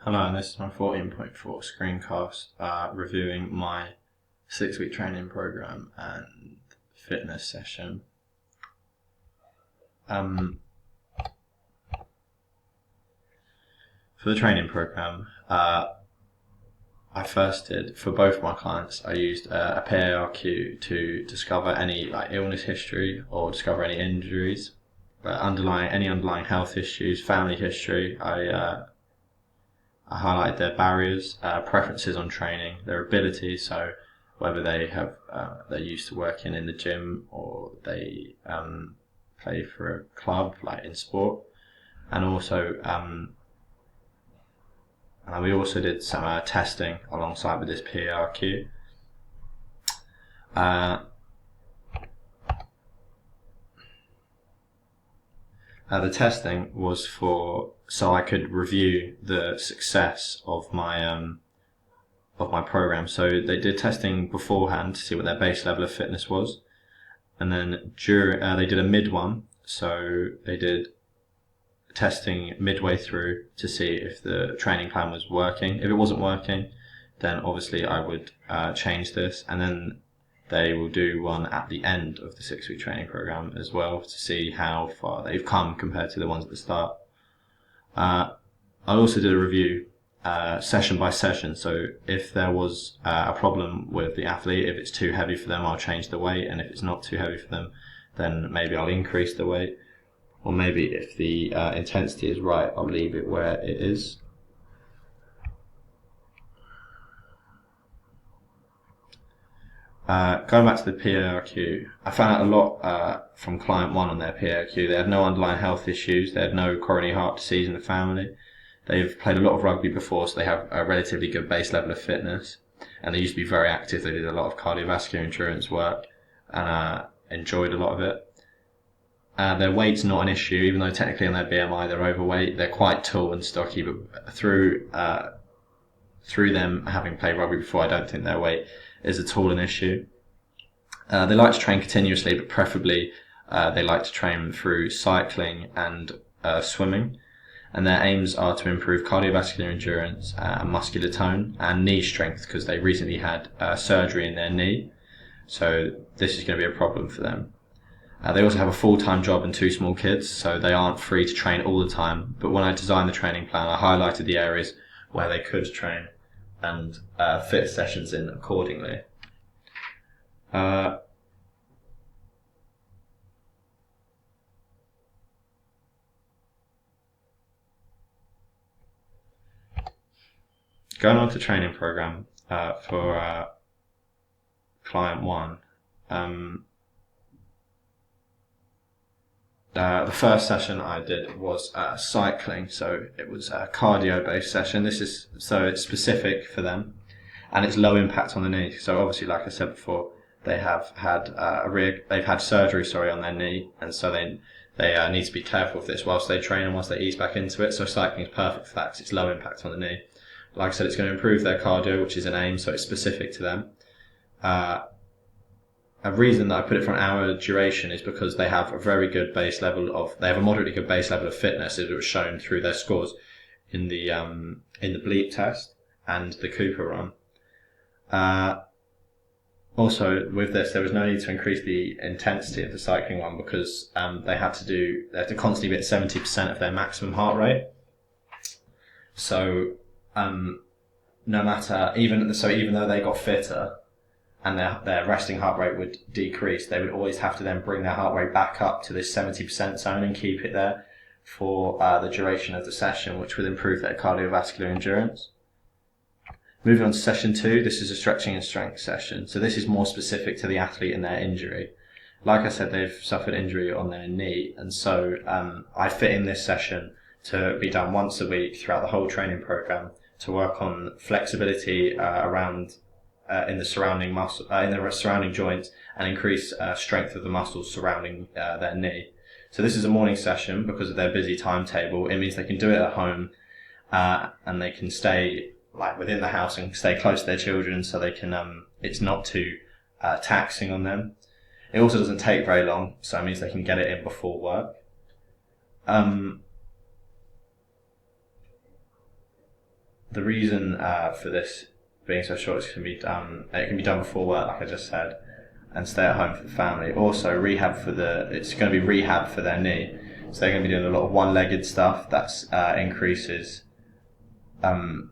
Hello, and this is my 14.4 screencast reviewing my 6-week training program and fitness session. For the training program, I first did, for both my clients, I used a pt1 to discover any illness history or discover any injuries, any underlying health issues, family history. I highlighted their barriers, preferences on training, their abilities, so whether they're used to working in the gym or they play for a club, like in sport, and also we also did some testing alongside with this PRQ. The testing was so I could review the success of my program. So they did testing beforehand to see what their base level of fitness was, and then they did a mid one. So they did testing midway through to see if the training plan was working. If it wasn't working, then obviously I would change this, and then they will do one at the end of the 6-week training program as well to see how far they've come compared to the ones at the start. I also did a review session by session, so if there was a problem with the athlete, if it's too heavy for them, I'll change the weight, and if it's not too heavy for them, then maybe I'll increase the weight, or maybe if the intensity is right, I'll leave it where it is. Going back to the PRQ, I found out a lot from client 1 on their PRQ. They had no underlying health issues, they had no coronary heart disease in the family, they've played a lot of rugby before, so they have a relatively good base level of fitness, and they used to be very active. They did a lot of cardiovascular endurance work and enjoyed a lot of it. Their weight's not an issue, even though technically on their BMI they're overweight. They're quite tall and stocky, but through them having played rugby before, I don't think their weight is at all an issue. They like to train continuously, but preferably they like to train through cycling and swimming. And their aims are to improve cardiovascular endurance, muscular tone, and knee strength, because they recently had surgery in their knee. So this is going to be a problem for them. They also have a full-time job and 2 small kids, so they aren't free to train all the time. But when I designed the training plan, I highlighted the areas where they could train and fit sessions in accordingly. Going on to training program for client 1. The first session I did was cycling, so it was a cardio-based session. It's specific for them, and it's low impact on the knee. So obviously, like I said before, they have had surgery on their knee, and so they need to be careful with this whilst they train and whilst they ease back into it. So cycling is perfect for that because it's low impact on the knee. Like I said, it's going to improve their cardio, which is an aim, so it's specific to them. A reason that I put it for an hour duration is because they have a very good base level they have a moderately good base level of fitness, as it was shown through their scores in the bleep test and the Cooper run. Also, with this, there was no need to increase the intensity of the cycling one because they had to constantly be at 70% of their maximum heart rate. So even though they got fitter and their resting heart rate would decrease, they would always have to then bring their heart rate back up to this 70% zone and keep it there for the duration of the session, which would improve their cardiovascular endurance. Moving on to session 2, this is a stretching and strength session. So this is more specific to the athlete and their injury. Like I said, they've suffered injury on their knee, and so I fit in this session to be done once a week throughout the whole training program to work on flexibility in the surrounding joints, and increase strength of the muscles surrounding their knee. So this is a morning session because of their busy timetable. It means they can do it at home, and they can stay within the house and stay close to their children, so they can it's not too taxing on them. It also doesn't take very long, so it means they can get it in before work. The reason for this being so short is it can be done before work, like I just said, and stay at home for the family. Also, it's going to be rehab for their knee, so they're going to be doing a lot of one-legged stuff. That increases. That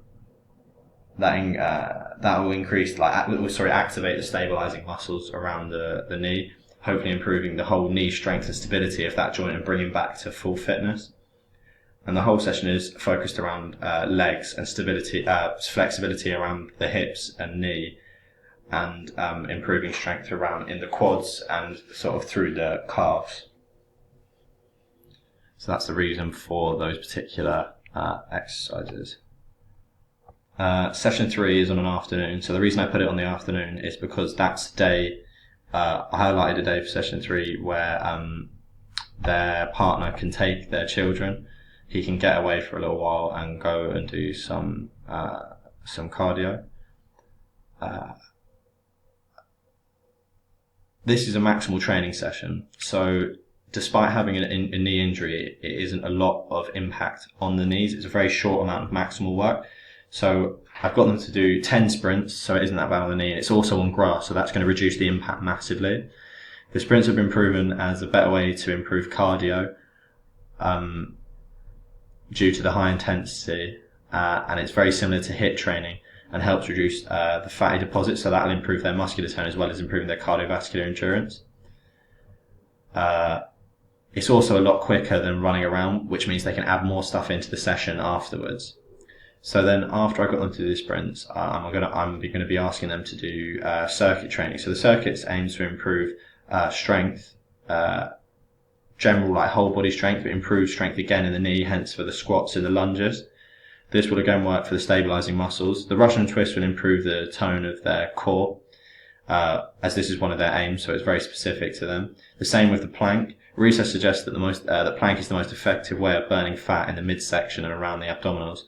will increase, activate the stabilizing muscles around the knee, hopefully improving the whole knee strength and stability of that joint and bringing back to full fitness. And the whole session is focused around legs and stability, flexibility around the hips and knee, and improving strength around in the quads and sort of through the calves. So that's the reason for those particular exercises. Session 3 is on an afternoon. So the reason I put it on the afternoon is because that's the day, I highlighted a day for session 3 where their partner can take their children. He can get away for a little while and go and do some cardio. This is a maximal training session. So despite having a knee injury, it isn't a lot of impact on the knees. It's a very short amount of maximal work. So I've got them to do 10 sprints, so it isn't that bad on the knee. And it's also on grass, so that's going to reduce the impact massively. The sprints have been proven as a better way to improve cardio due to the high intensity, and it's very similar to HIIT training and helps reduce the fatty deposits, so that'll improve their muscular tone as well as improving their cardiovascular endurance. It's also a lot quicker than running around, which means they can add more stuff into the session afterwards. So then after I got them to do the sprints, I'm going to be asking them to do circuit training. So the circuits aim to improve strength, general whole body strength, but improve strength again in the knee, hence for the squats and the lunges. This will again work for the stabilizing muscles. The Russian twist will improve the tone of their core, as this is one of their aims, so it's very specific to them. The same with the plank. Research suggests that the plank is the most effective way of burning fat in the midsection and around the abdominals.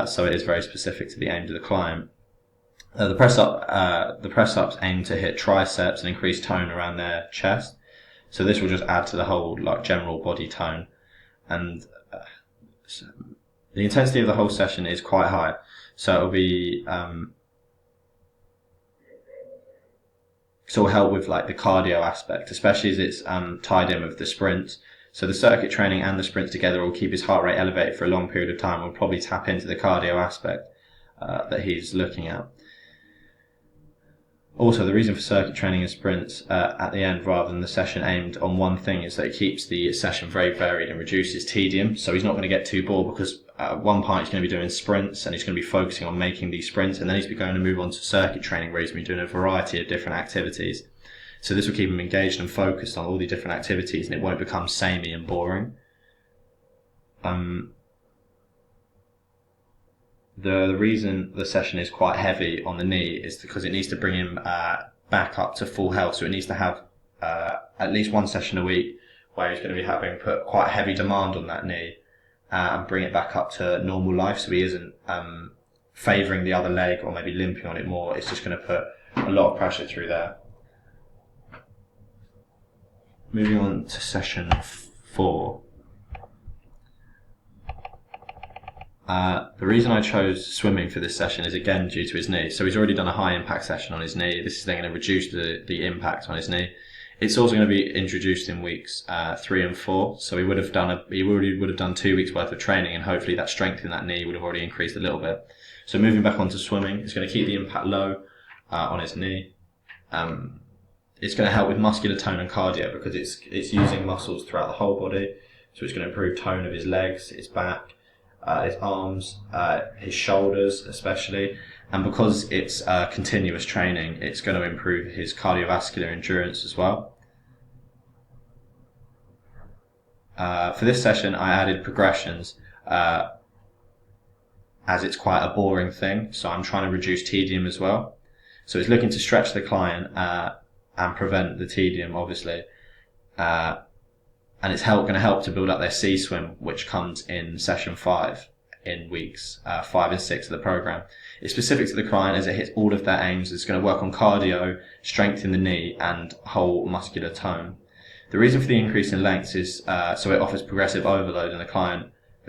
So it is very specific to the aims of the client. The press ups aim to hit triceps and increase tone around their chest. So this will just add to the whole general body tone, and so the intensity of the whole session is quite high. So it'll be so it'll help with the cardio aspect, especially as it's tied in with the sprints. So the circuit training and the sprints together will keep his heart rate elevated for a long period of time. We'll probably tap into the cardio aspect that he's looking at. Also, the reason for circuit training and sprints at the end rather than the session aimed on one thing is that it keeps the session very varied and reduces tedium. So he's not going to get too bored, because one part he's going to be doing sprints and he's going to be focusing on making these sprints, and then he's going to move on to circuit training where he's going to be doing a variety of different activities. So this will keep him engaged and focused on all the different activities, and it won't become samey and boring. The reason the session is quite heavy on the knee is because it needs to bring him back up to full health. So it needs to have at least one session a week where he's going to be having put quite heavy demand on that knee and bring it back up to normal life, so he isn't favouring the other leg or maybe limping on it more. It's just going to put a lot of pressure through there. Moving on to session 4. The reason I chose swimming for this session is again due to his knee. So he's already done a high impact session on his knee. This is then going to reduce the impact on his knee. It's also going to be introduced in weeks 3 and 4. So he already would have done 2 weeks worth of training, and hopefully that strength in that knee would have already increased a little bit. So moving back onto swimming, it's going to keep the impact low on his knee. It's going to help with muscular tone and cardio because it's using muscles throughout the whole body. So it's going to improve tone of his legs, his back, his arms, his shoulders especially. And because it's continuous training, it's going to improve his cardiovascular endurance as well. For this session, I added progressions as it's quite a boring thing. So I'm trying to reduce tedium as well. So it's looking to stretch the client and prevent the tedium, obviously. And it's going to help to build up their C-swim, which comes in session 5 in weeks 5 and 6 of the program. It's specific to the client as it hits all of their aims. It's going to work on cardio, strength in the knee, and whole muscular tone. The reason for the increase in lengths is so it offers progressive overload, and the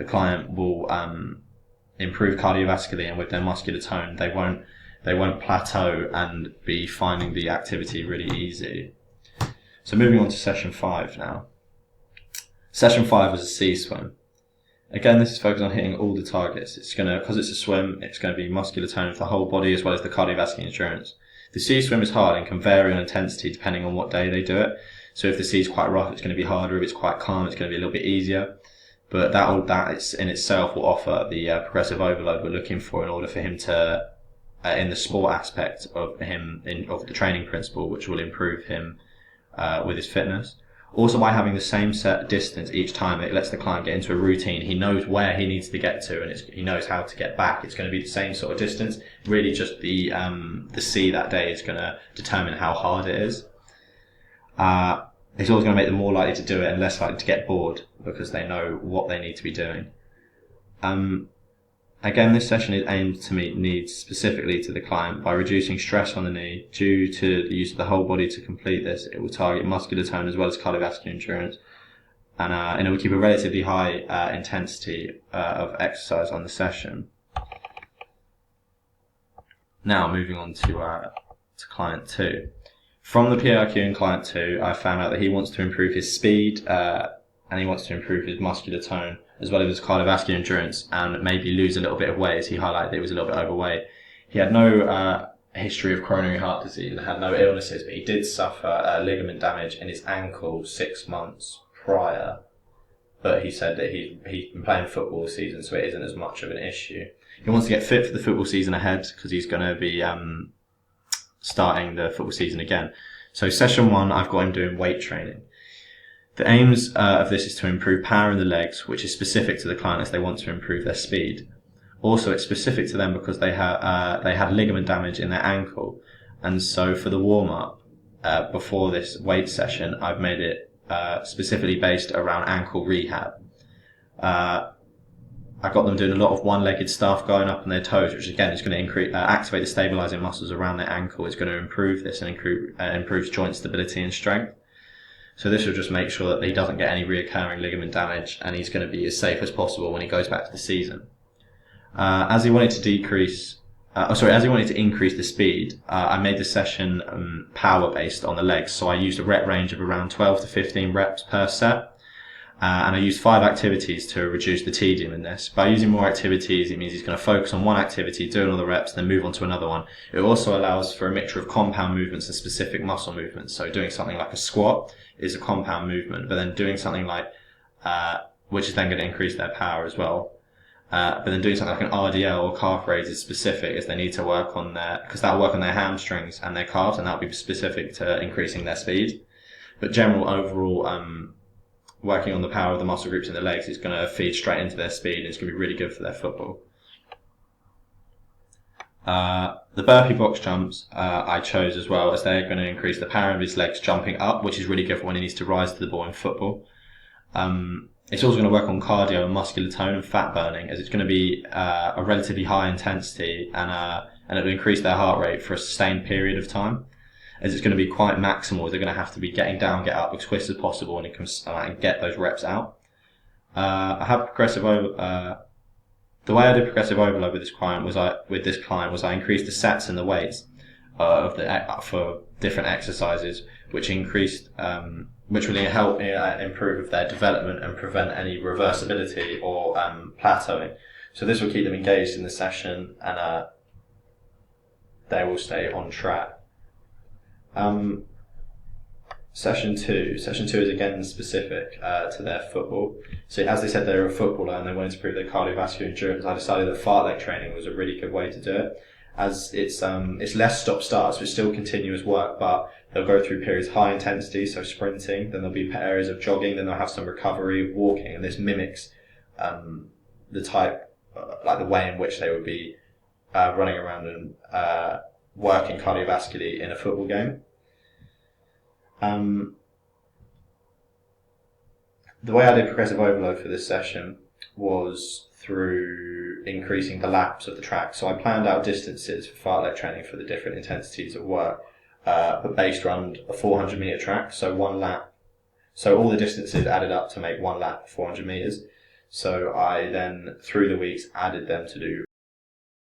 client will improve cardiovascularly and with their muscular tone, they won't plateau and be finding the activity really easy. So moving on to session 5 now. Session 5 was a C swim. Again, this is focused on hitting all the targets. Because it's a swim, it's going to be muscular tone of the whole body as well as the cardiovascular endurance. The C swim is hard and can vary on intensity depending on what day they do it. So if the sea is quite rough, it's going to be harder. If it's quite calm, it's going to be a little bit easier. But that in itself will offer the progressive overload we're looking for in order for him to, in the sport aspect of of the training principle, which will improve him with his fitness. Also, by having the same set distance each time, it lets the client get into a routine. He knows where he needs to get to, and he knows how to get back. It's going to be the same sort of distance. Really, just the sea that day is going to determine how hard it is. It's always going to make them more likely to do it and less likely to get bored because they know what they need to be doing. Again, this session is aimed to meet needs specifically to the client by reducing stress on the knee. Due to the use of the whole body to complete this, it will target muscular tone as well as cardiovascular endurance, and it will keep a relatively high intensity of exercise on the session. Now, moving on to client 2. From the PRQ in client 2, I found out that he wants to improve his speed and he wants to improve his muscular tone as well as his cardiovascular endurance and maybe lose a little bit of weight, as he highlighted that he was a little bit overweight. He had no history of coronary heart disease and had no illnesses, but he did suffer ligament damage in his ankle 6 months prior. But he said that he's been playing football this season, so it isn't as much of an issue. He wants to get fit for the football season ahead because he's going to be starting the football season again. So session 1, I've got him doing weight training. The aims of this is to improve power in the legs, which is specific to the client as they want to improve their speed. Also, it's specific to them because they had ligament damage in their ankle, and so for the warm-up before this weight session, I've made it specifically based around ankle rehab. I got them doing a lot of one-legged stuff, going up on their toes, which again is going to activate the stabilizing muscles around their ankle. It's going to improve this and improves joint stability and strength. So this will just make sure that he doesn't get any reoccurring ligament damage, and he's going to be as safe as possible when he goes back to the season. As he wanted to increase the speed, I made the session power based on the legs. So I used a rep range of around 12 to 15 reps per set. And I used 5 activities to reduce the tedium in this. By using more activities, it means he's going to focus on one activity, doing all the reps, then move on to another one. It also allows for a mixture of compound movements and specific muscle movements. So doing something like a squat is a compound movement, but then doing something like, which is then going to increase their power as well. But then doing something like an RDL or calf raise is specific, as they need to work on because that'll work on their hamstrings and their calves, and that'll be specific to increasing their speed. But general overall, working on the power of the muscle groups in the legs is going to feed straight into their speed, and it's going to be really good for their football. The burpee box jumps I chose as well, as they're going to increase the power of his legs jumping up, which is really good for when he needs to rise to the ball in football. It's also going to work on cardio and muscular tone and fat burning, as it's going to be a relatively high intensity, and it will increase their heart rate for a sustained period of time, as it's going to be quite maximal. They're going to have to be getting down, get up as quick as possible, and it can get those reps out. I have the way I did progressive overload with this client was I increased the sets and the weights for different exercises, which really help improve their development and prevent any reversibility or plateauing. So this will keep them engaged in the session, and they will stay on track. Session 2 is again specific to their football. So as they said, they're a footballer and they wanted to improve their cardiovascular endurance. I decided that fartlek training was a really good way to do it, as it's less stop-start, so it's still continuous work, but they'll go through periods of high intensity, so sprinting, then there'll be areas of jogging, then they'll have some recovery, walking, and this mimics the type, like the way in which they would be running around and working cardiovascularly in a football game. The way I did progressive overload for this session was through increasing the laps of the track. So I planned out distances for fartlek training for the different intensities of work, but based around a 400 metre track, so one lap. So all the distances added up to make one lap of 400 metres. So I then, through the weeks, added them to do